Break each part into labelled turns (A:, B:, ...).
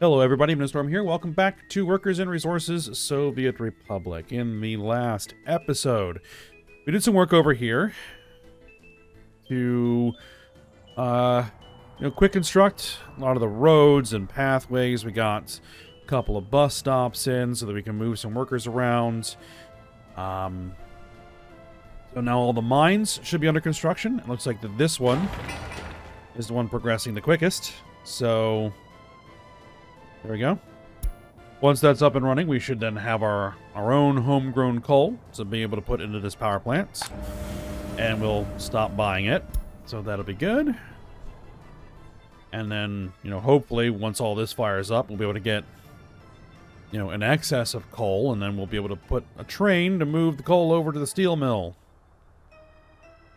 A: Hello everybody, Storm here. Welcome back to Workers and Resources Soviet Republic. In the last episode, we did some work over here to quick construct a lot of the roads and pathways. We got a couple of bus stops in so that we can move some workers around. So now all the mines should be under construction. It looks like that this one is the one progressing the quickest. So there we go. Once that's up and running, we should then have our own homegrown coal to be able to put into this power plant. And we'll stop buying it. So that'll be good. And then, hopefully once all this fires up, we'll be able to get, an excess of coal. And then we'll be able to put a train to move the coal over to the steel mill.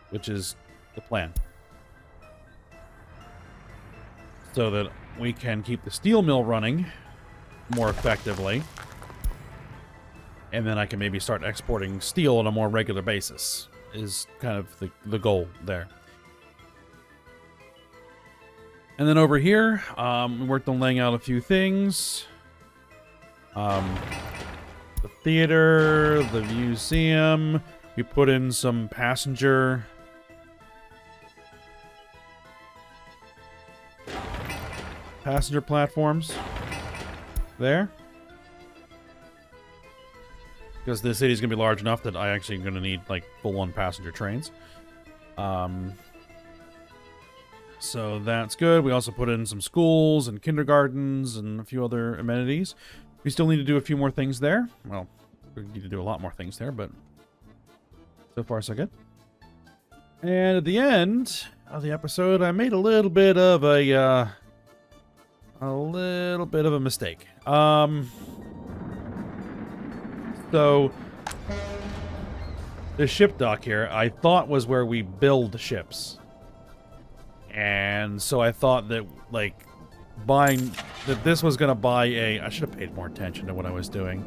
A: Which is the plan. So that we can keep the steel mill running more effectively. And then I can maybe start exporting steel on a more regular basis. Is kind of the goal there. And then over here, we worked on laying out a few things. The theater, the museum. We put in some passenger platforms there, because the city's gonna be large enough that I actually am gonna need like full-on passenger trains. So that's good. We also put in some schools and kindergartens and a few other amenities. We still need to do a few more things there. Well, we need to do a lot more things there, but so far so good. And at the end of the episode, I made a little bit of a mistake. So the ship dock here, I thought was where we build ships. And so I thought that, this was going to buy I should have paid more attention to what I was doing.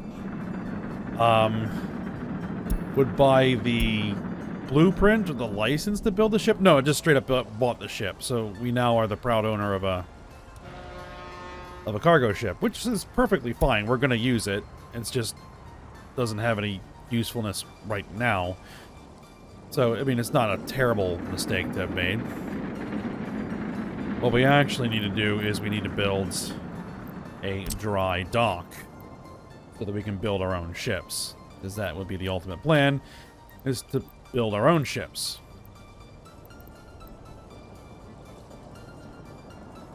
A: Would buy the blueprint or the license to build the ship. No, it just straight up bought the ship. So we now are the proud owner of a cargo ship, which is perfectly fine. We're going to use it. It's just doesn't have any usefulness right now. So, I mean, it's not a terrible mistake to have made. What we actually need to do is we need to build a dry dock so that we can build our own ships. Because that would be the ultimate plan, is to build our own ships.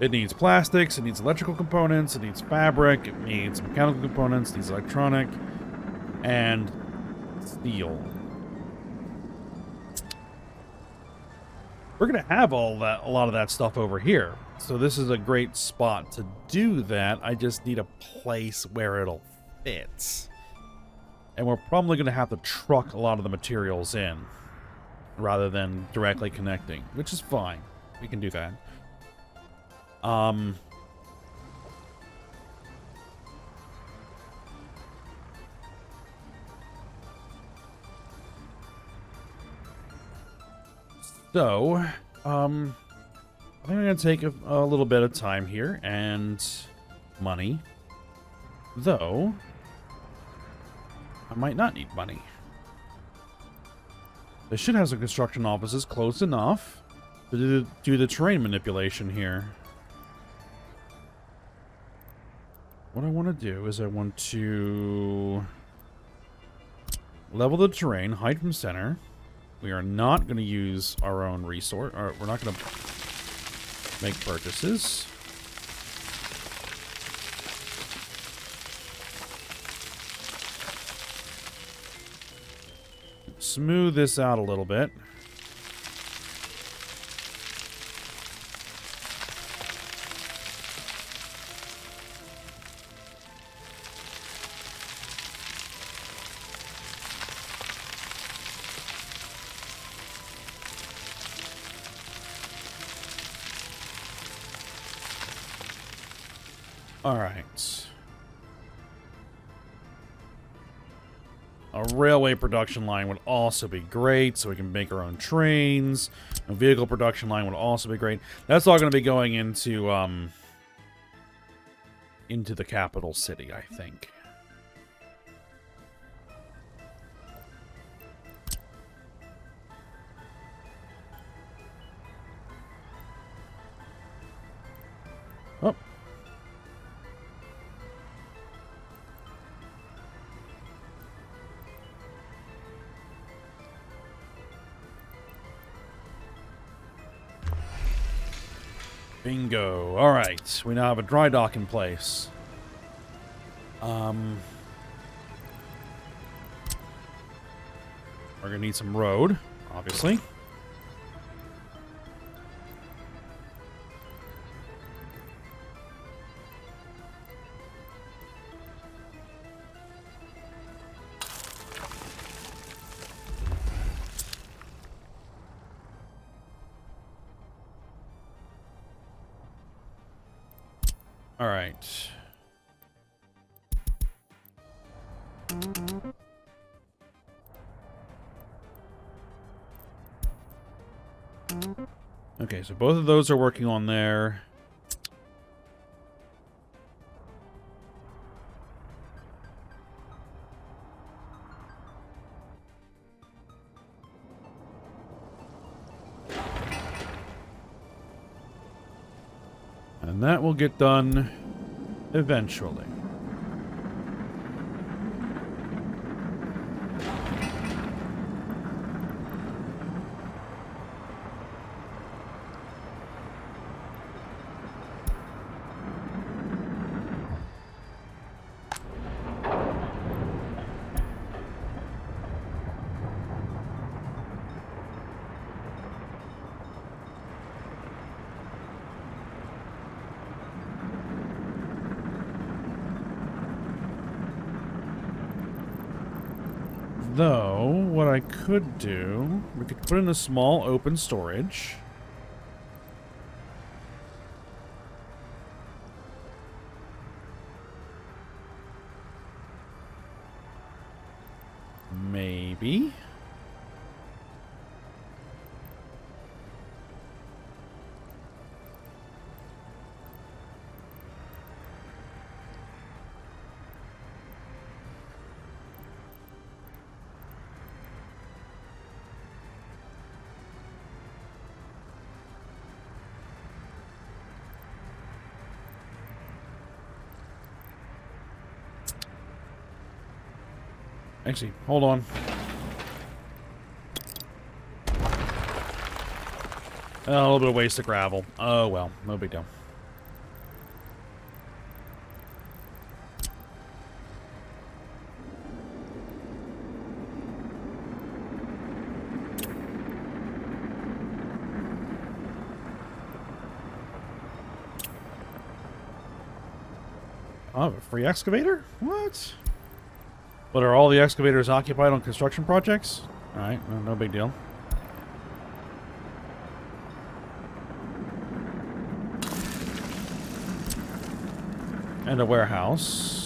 A: It needs plastics, it needs electrical components, it needs fabric, it needs mechanical components, it needs electronic, and steel. We're going to have a lot of that stuff over here. So this is a great spot to do that. I just need a place where it'll fit. And we're probably going to have to truck a lot of the materials in rather than directly connecting, which is fine. We can do that. So, I think I'm going to take a little bit of time here and money. Though, I might not need money. This should have some construction offices close enough to do the terrain manipulation here. What I want to do is I want to level the terrain, height from center. We are not going to use our own resource, or we're not going to make purchases. Smooth this out a little bit. Alright. A railway production line would also be great, so we can make our own trains. A vehicle production line would also be great. That's all going to be going into into the capital city, I think. Oh. Bingo. All right. We now have a dry dock in place. We're going to need some road, obviously. All right. Okay, so both of those are working on there. And that will get done eventually. Though, what I could do, we could put in a small open storage. Maybe. Actually, hold on. A little bit of waste of gravel. Oh, well. No big deal. Oh, a free excavator? What? But are all the excavators occupied on construction projects? Alright, well, no big deal. And a warehouse.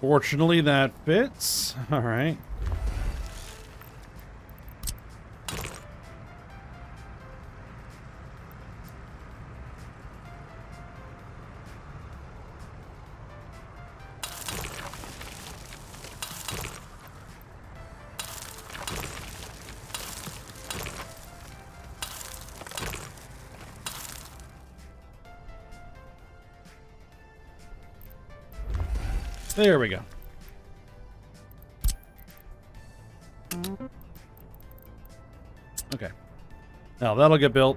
A: Fortunately, that fits. All right. There we go. Okay. Now that'll get built.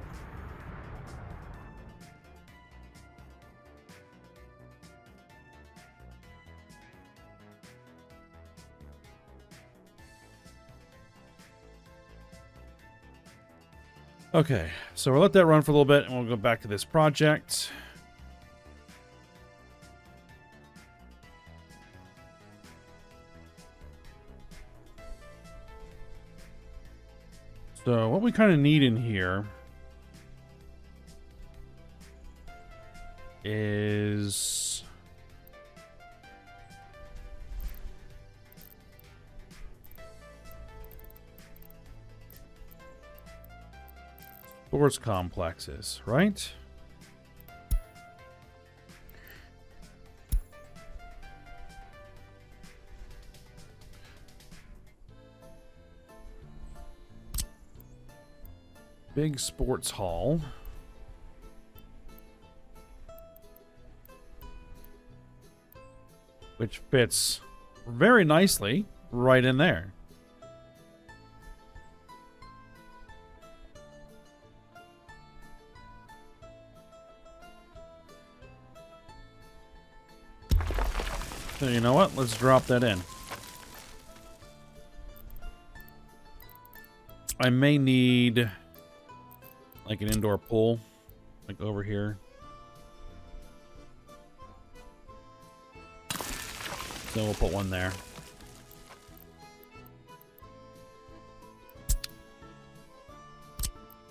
A: Okay, so we'll let that run for a little bit, and we'll go back to this project. So what we kind of need in here is sports complexes, right? Big sports hall. Which fits very nicely right in there. So you know what? Let's drop that in. I may need like an indoor pool, like over here. So we'll put one there.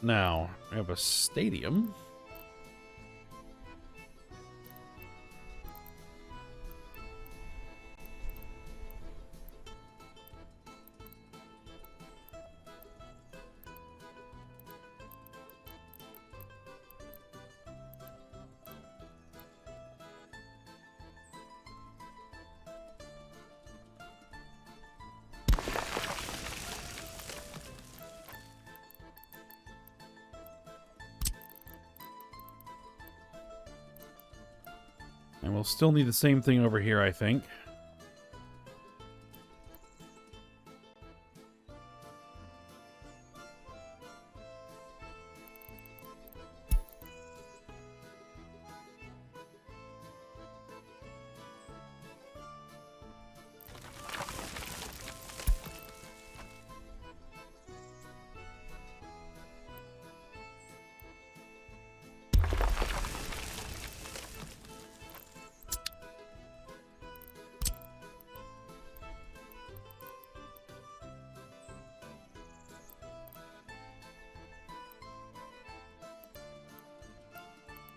A: Now, we have a stadium. And we'll still need the same thing over here, I think.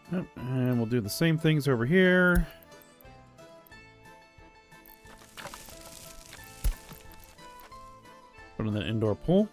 A: Yep, and we'll do the same things over here. Put in the indoor pool.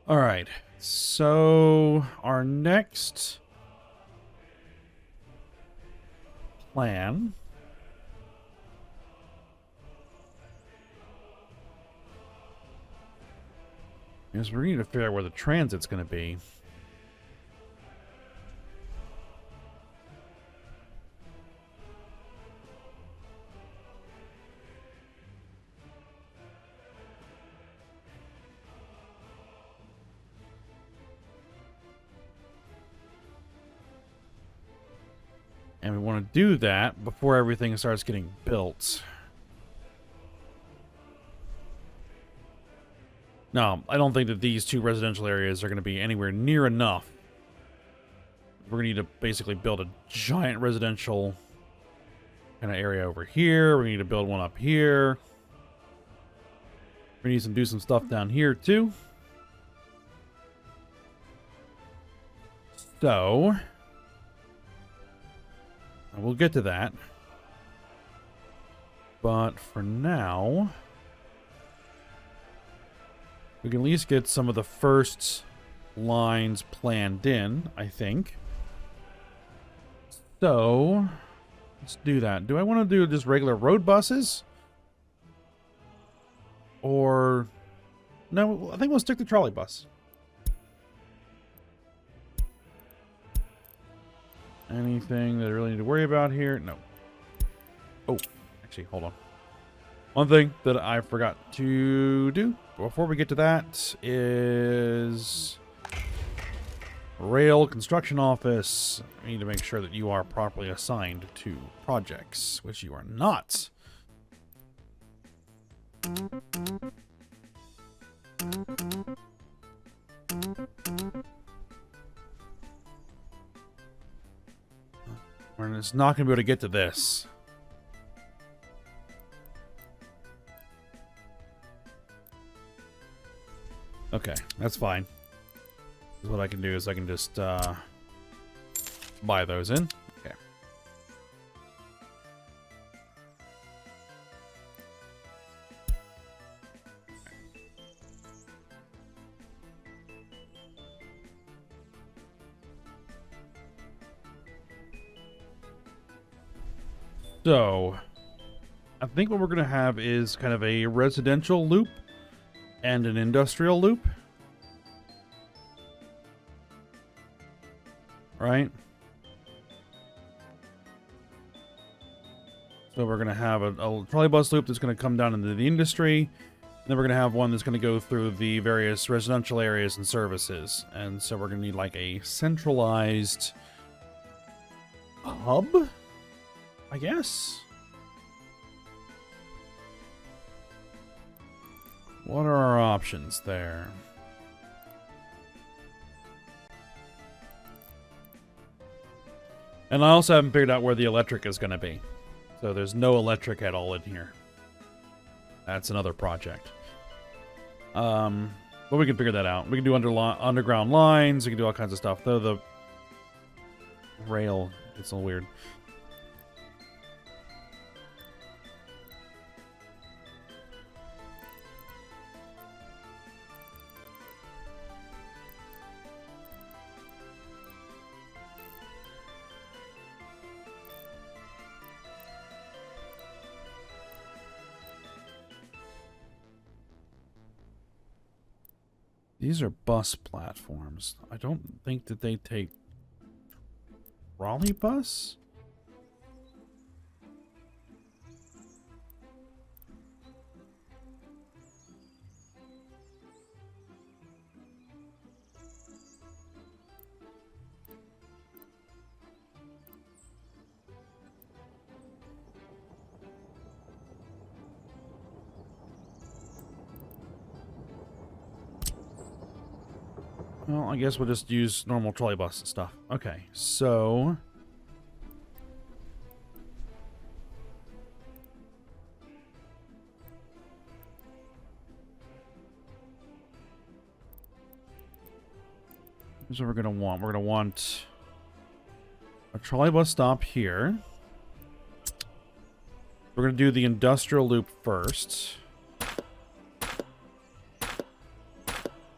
A: All right, so our next plan is we need to figure out where the transit's going to be. And we want to do that before everything starts getting built. No, I don't think that these two residential areas are going to be anywhere near enough. We're going to need to basically build a giant residential kind of area over here. We need to build one up here. We need to do some stuff down here too. So we'll get to that. But for now, we can at least get some of the first lines planned in, I think. So let's do that. Do I want to do just regular road buses? Or... No, I think we'll stick to trolley bus. Anything that I really need to worry about here? No. Oh, actually, hold on. One thing that I forgot to do before we get to that is... Rail construction office. We need to make sure that you are properly assigned to projects, which you are not. We're just not going to be able to get to this. Okay, that's fine. What I can do is I can just buy those in. Okay. So, I think what we're going to have is kind of a residential loop and an industrial loop. Right? So we're going to have a trolleybus loop that's going to come down into the industry. And then we're going to have one that's going to go through the various residential areas and services. And so we're going to need like a centralized hub, I guess. What are our options there? And I also haven't figured out where the electric is going to be. So there's no electric at all in here. That's another project. But we can figure that out. We can do underground lines. We can do all kinds of stuff. Though the rail, it's a little weird. These are bus platforms. I don't think that they take trolley bus? Well, I guess we'll just use normal trolley bus stuff. Okay, so... here's what we're going to want. We're going to want a trolley bus stop here. We're going to do the industrial loop first.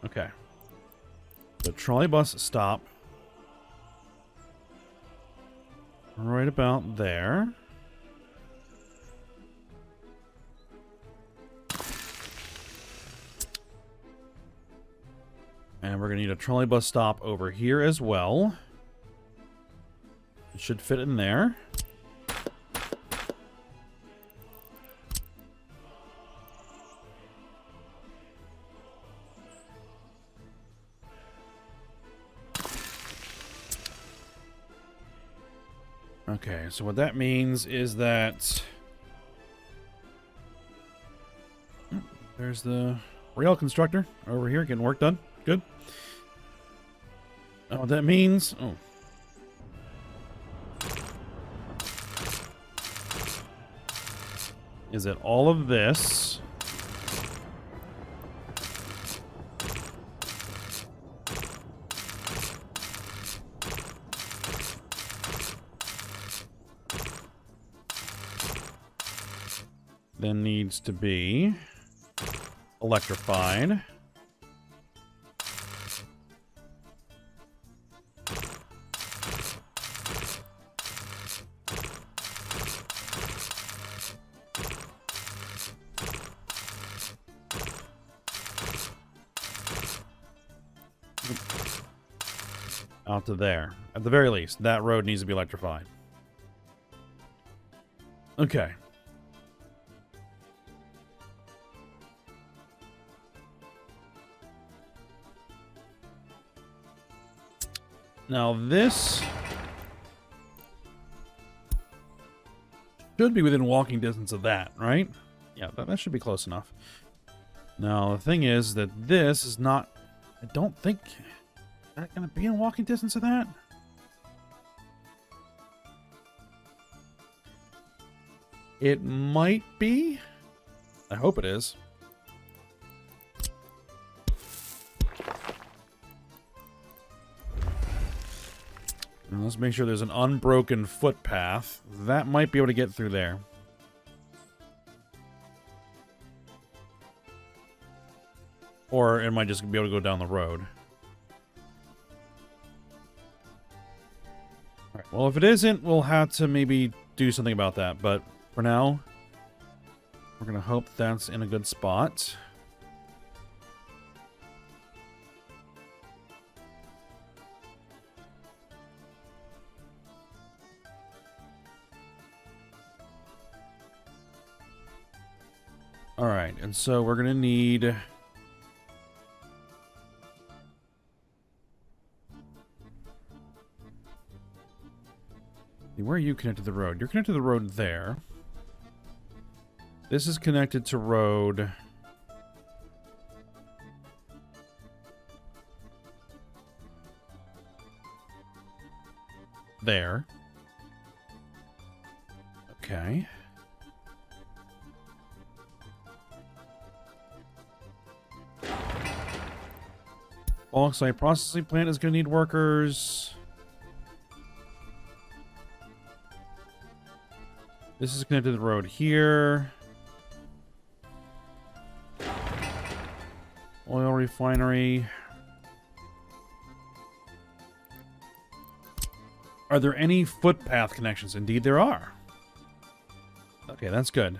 A: Okay. The trolley bus stop right about there. And we're going to need a trolley bus stop over here as well. It should fit in there. Okay, so what that means is that there's the rail constructor over here getting work done. Good. What that means... oh. Is that all of this... then needs to be electrified. out to there. At the very least, that road needs to be electrified. Okay. Now this should be within walking distance of that, right? Yeah, that should be close enough. Now, the thing is that this is not... I don't think... Is that going to be in walking distance of that? It might be. I hope it is. Now let's make sure there's an unbroken footpath. That might be able to get through there. Or it might just be able to go down the road. Alright, well, if it isn't, we'll have to maybe do something about that. But for now, we're going to hope that's in a good spot. Alright, and so we're going to need... Where are you connected to the road? You're connected to the road there. This is connected to road... there. Okay. Bauxite processing plant is going to need workers. This is connected to the road here. Oil refinery. Are there any footpath connections? Indeed there are. Okay, that's good.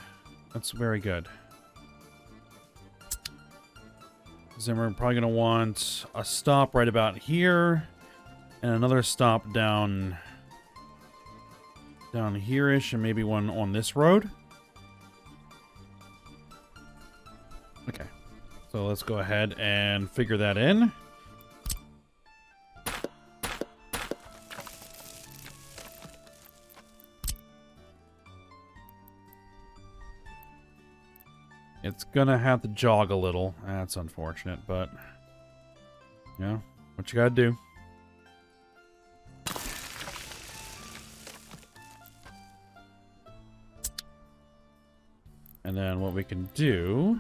A: That's very good. Then we're probably going to want a stop right about here. And another stop down here-ish, and maybe one on this road. Okay. So let's go ahead and figure that in. It's gonna have to jog a little. That's unfortunate, but... yeah, what you gotta do. And then what we can do...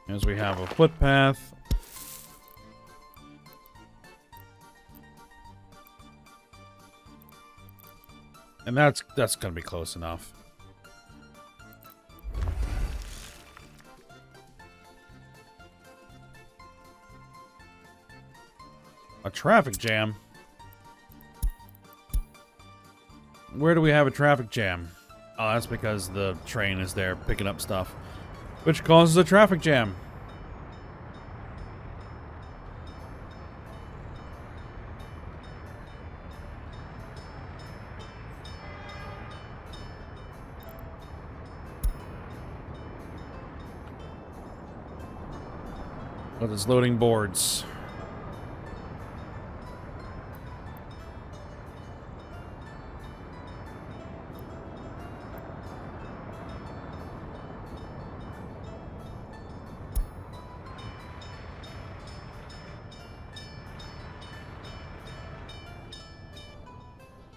A: is we have a footpath. And that's going to be close enough. A traffic jam? Where do we have a traffic jam? Oh, that's because the train is there picking up stuff, which causes a traffic jam. But it's loading boards.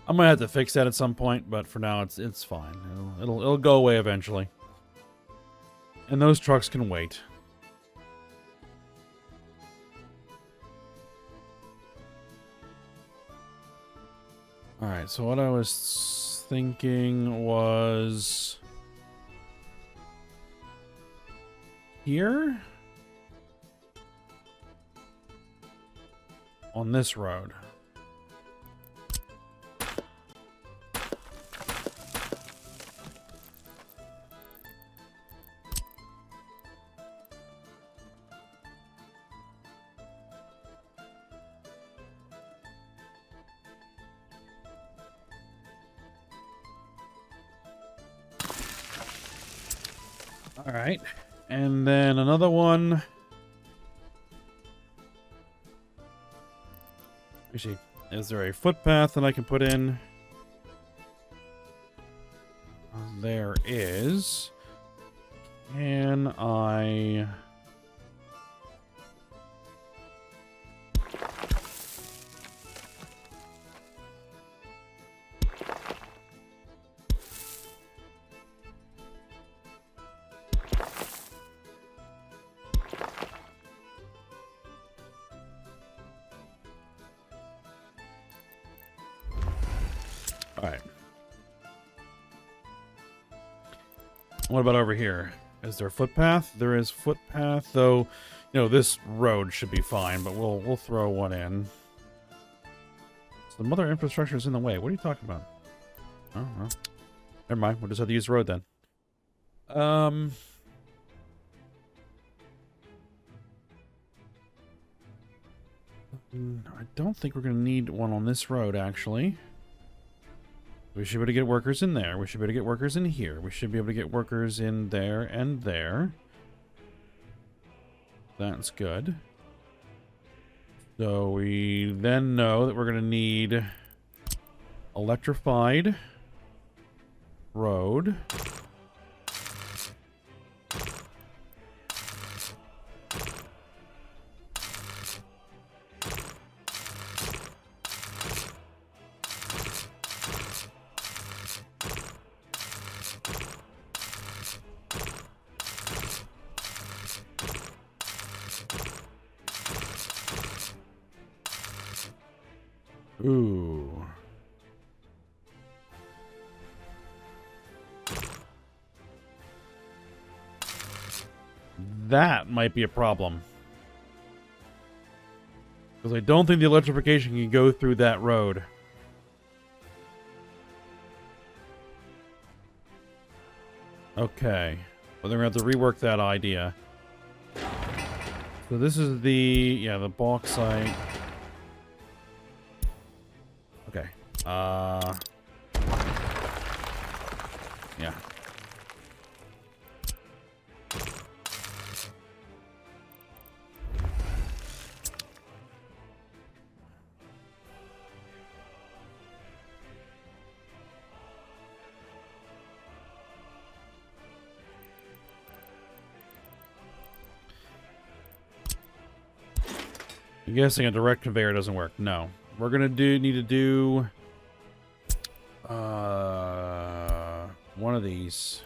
A: I might have to fix that at some point, but for now it's fine. It'll go away eventually. And those trucks can wait. Alright, so what I was thinking was... here? On this road. All right. And then another one. Let me see. Is there a footpath that I can put in? There is. Can I... All right. What about over here? Is there a footpath? There is footpath, though. You know, this road should be fine, but we'll throw one in. So the mother infrastructure is in the way. What are you talking about? Oh, well. Never mind. We'll just have to use the road then. I don't think we're going to need one on this road, actually. We should be able to get workers in there. We should be able to get workers in here. We should be able to get workers in there and there. That's good. So we then know that we're going to need electrified road. Ooh. That might be a problem. Because I don't think the electrification can go through that road. Okay. Well, they're going to have to rework that idea. So this is the bauxite. Okay. Yeah. I'm guessing a direct conveyor doesn't work. No. We're gonna need to do one of these.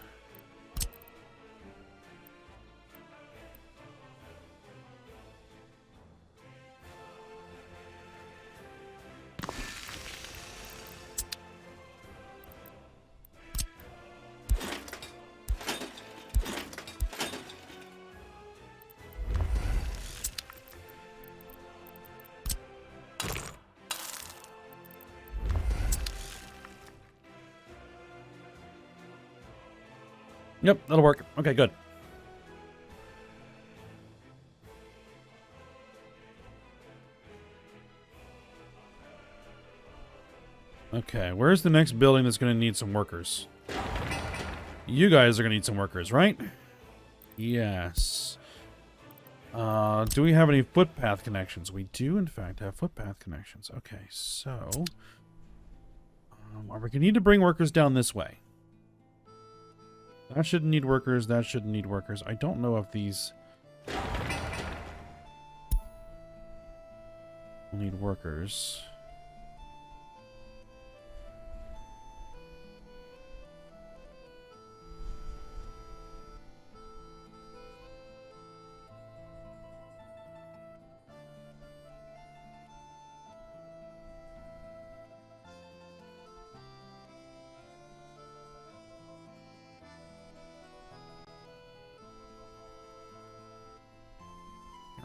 A: Yep, that'll work. Okay, good. Okay, where's the next building that's going to need some workers? You guys are going to need some workers, right? Yes. Do we have any footpath connections? We do, in fact, have footpath connections. Okay, so... we're going to need to bring workers down this way. That shouldn't need workers. That shouldn't need workers. I don't know if these will need workers.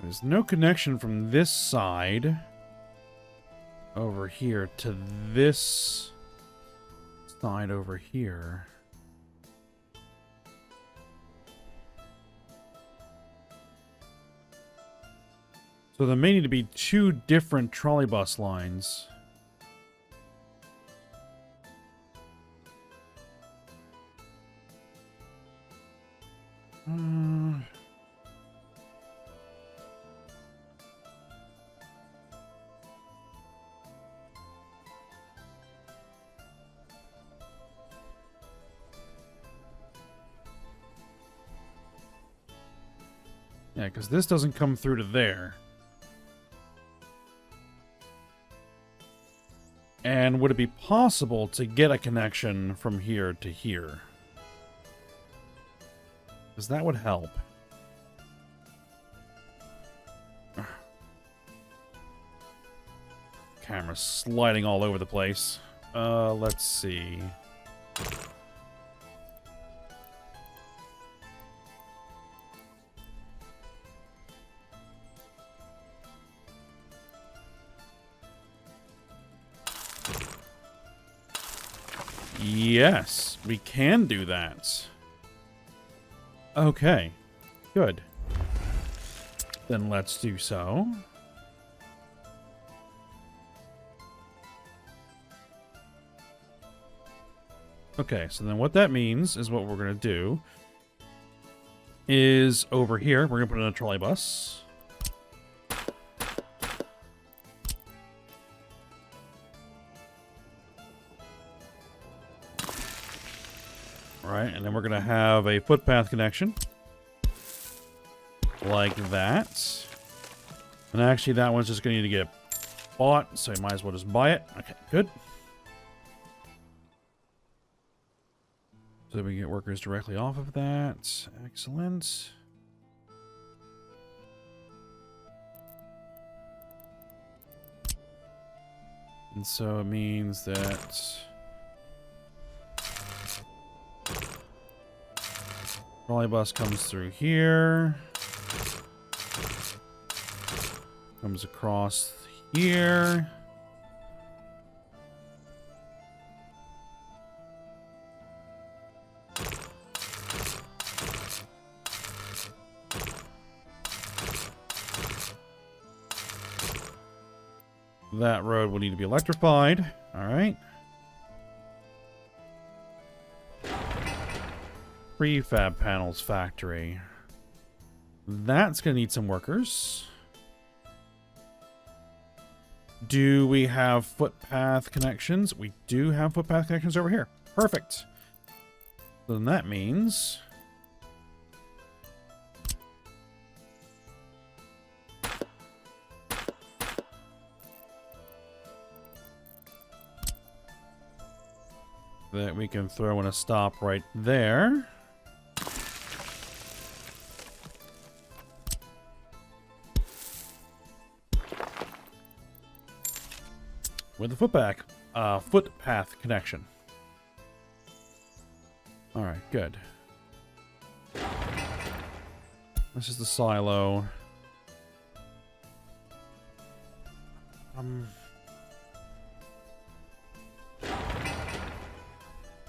A: There's no connection from this side over here to this side over here. So there may need to be two different trolleybus lines. Yeah, because this doesn't come through to there. And would it be possible to get a connection from here to here? Because that would help. Camera's sliding all over the place. Let's see. Yes, we can do that. Okay, good. Then let's do so. Okay, so then what that means is what we're going to do is over here, we're going to put in a trolley bus. Alright, and then we're going to have a footpath connection. Like that. And actually, that one's just going to need to get bought, so you might as well just buy it. Okay, good. So we get workers directly off of that. Excellent. And so it means that trolley bus comes through here. Comes across here. That road will need to be electrified. All right. Prefab panels factory. That's going to need some workers. Do we have footpath connections? We do have footpath connections over here. Perfect. Then that means that we can throw in a stop right there. With the footpath connection. All right, good. This is the silo.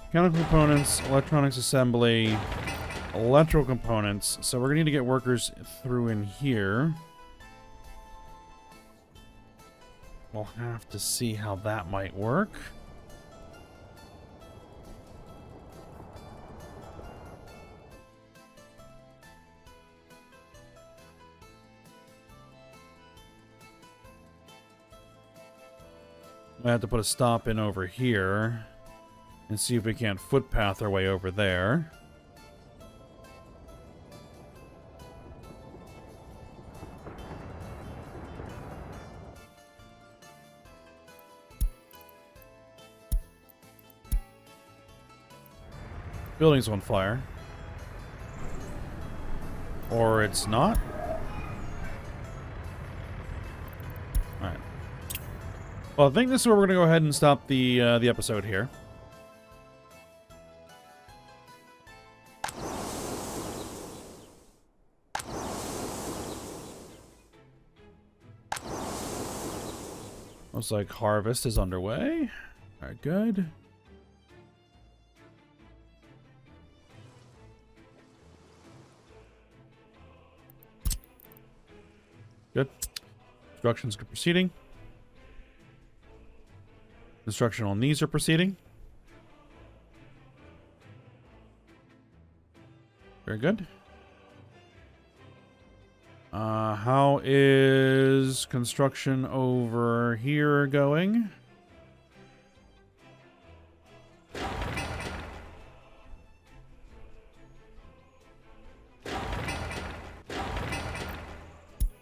A: Mechanical components, electronics assembly, electrical components. So we're gonna need to get workers through in here. We'll have to see how that might work. I have to put a stop in over here and see if we can't footpath our way over there. Building's on fire. Or it's not. Alright. Well, I think this is where we're going to go ahead and stop the episode here. Looks like harvest is underway. Alright, good. Good. Construction's proceeding. Construction on these are proceeding. Very good. How is construction over here going?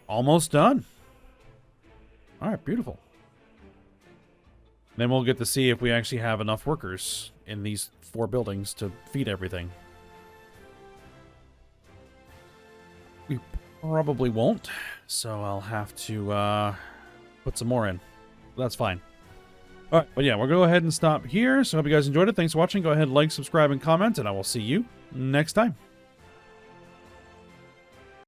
A: Almost done. All right, beautiful. Then we'll get to see if we actually have enough workers in these 4 buildings to feed everything. We probably won't, so I'll have to put some more in. That's fine. All right, but yeah, we'll go ahead and stop here. So I hope you guys enjoyed it. Thanks for watching. Go ahead, like, subscribe, and comment, and I will see you next time.